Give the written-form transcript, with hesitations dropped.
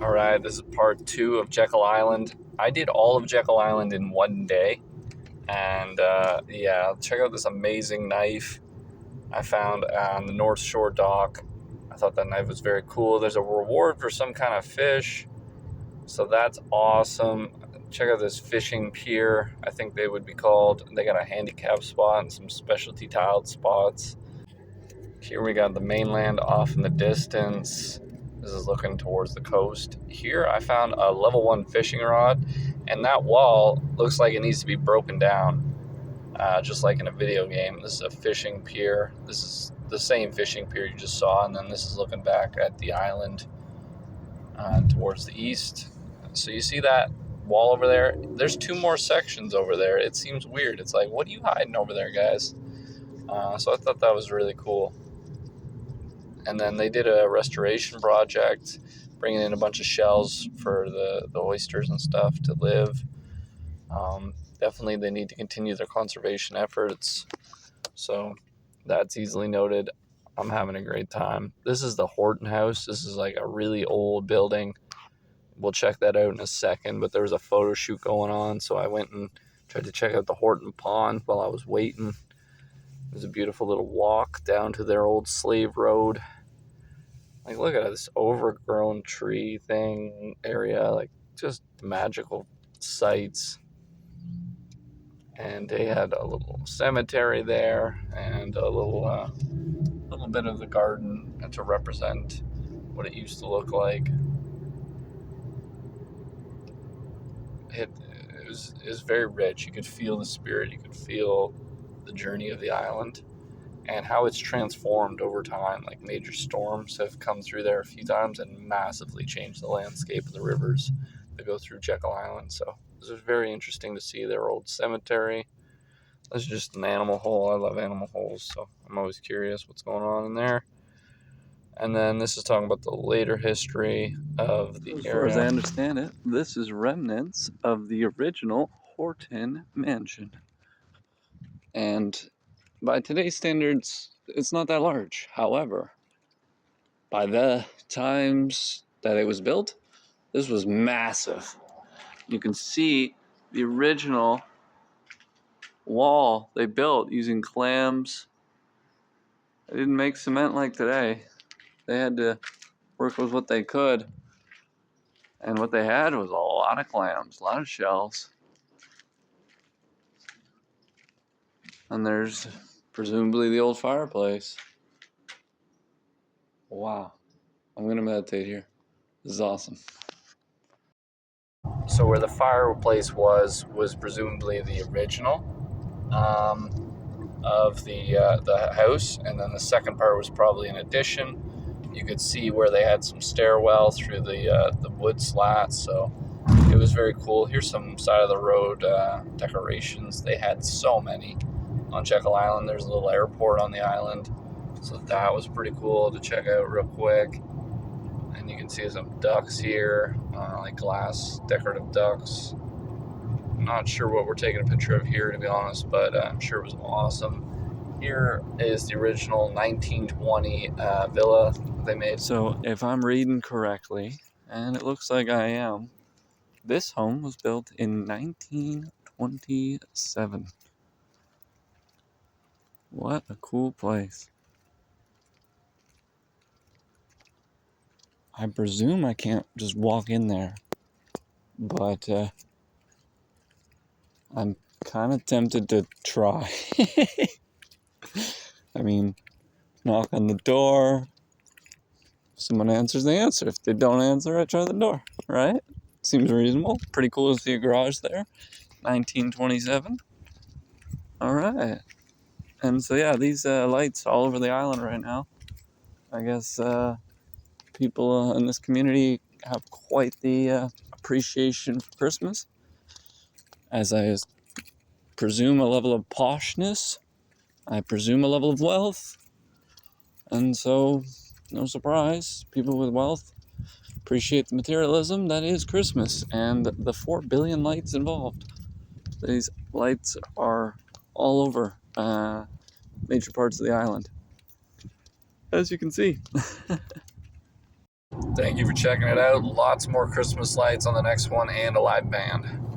All right, this is part 2 of Jekyll Island. I did all of Jekyll Island in one day, and yeah, check out this amazing knife I found on the North Shore dock. I thought that knife was very cool. There's a reward for some kind of fish, so that's awesome. Check out this fishing pier, I think they would be called. They got a handicap spot and some specialty tiled spots. Here we got the mainland off in the distance. This is looking towards the coast. Here I found a level 1 fishing rod, and that wall looks like it needs to be broken down, just like in a video game. This is a fishing pier. This is the same fishing pier you just saw, and then this is looking back at the island towards the east. So you see that wall over there? There's 2 more sections over there. It seems weird. It's like, what are you hiding over there, guys? So I thought that was really cool. And then they did a restoration project, bringing in a bunch of shells for the oysters and stuff to live. Definitely they need to continue their conservation efforts. So that's easily noted. I'm having a great time. This is the Horton House. This is like a really old building. We'll check that out in a second, but there was a photo shoot going on, so I went and tried to check out the Horton Pond while I was waiting. It was a beautiful little walk down to their old slave road. Like, look at this overgrown tree thing area, like just magical sights. And they had a little cemetery there and a little bit of the garden to represent what it used to look like. It was very rich. You could feel the spirit. You could feel the journey of the island and how it's transformed over time. Like, major storms have come through there a few times and massively changed the landscape of the rivers that go through Jekyll Island. So this was very interesting to see their old cemetery. This is just an animal hole. I love animal holes, so I'm always curious what's going on in there. And then this is talking about the later history of the area. As far as I understand it, this is remnants of the original Horton Mansion. And by today's standards, it's not that large. However, by the times that it was built, this was massive. You can see the original wall they built using clams. They didn't make cement like today. They had to work with what they could. And what they had was a lot of clams, a lot of shells. And there's presumably the old fireplace. Wow. I'm going to meditate here. This is awesome. So where the fireplace was presumably the original of the house, and then the second part was probably an addition. You could see where they had some stairwell through the wood slats, so it was very cool. Here's some side of the road decorations. They had so many on Jekyll Island. There's a little airport on the island, so that was pretty cool to check out real quick. And you can see some ducks here, like glass decorative ducks. I'm not sure what we're taking a picture of here, to be honest, but I'm sure it was awesome. Here is the original 1920 villa they made. So if I'm reading correctly, and it looks like I am, this home was built in 1927. What a cool place. I presume I can't just walk in there, but I'm kind of tempted to try. I mean, knock on the door. If someone answers, they answer. If they don't answer, I try the door, right? Seems reasonable. Pretty cool to see a garage there. 1927. All right. And so, yeah, these lights all over the island right now. I guess people in this community have quite the appreciation for Christmas. As I presume a level of poshness. I presume a level of wealth. And so, no surprise, people with wealth appreciate the materialism that is Christmas and the 4 billion lights involved. These lights are all over major parts of the island, as you can see. Thank you for checking it out. Lots more Christmas lights on the next one and a live band.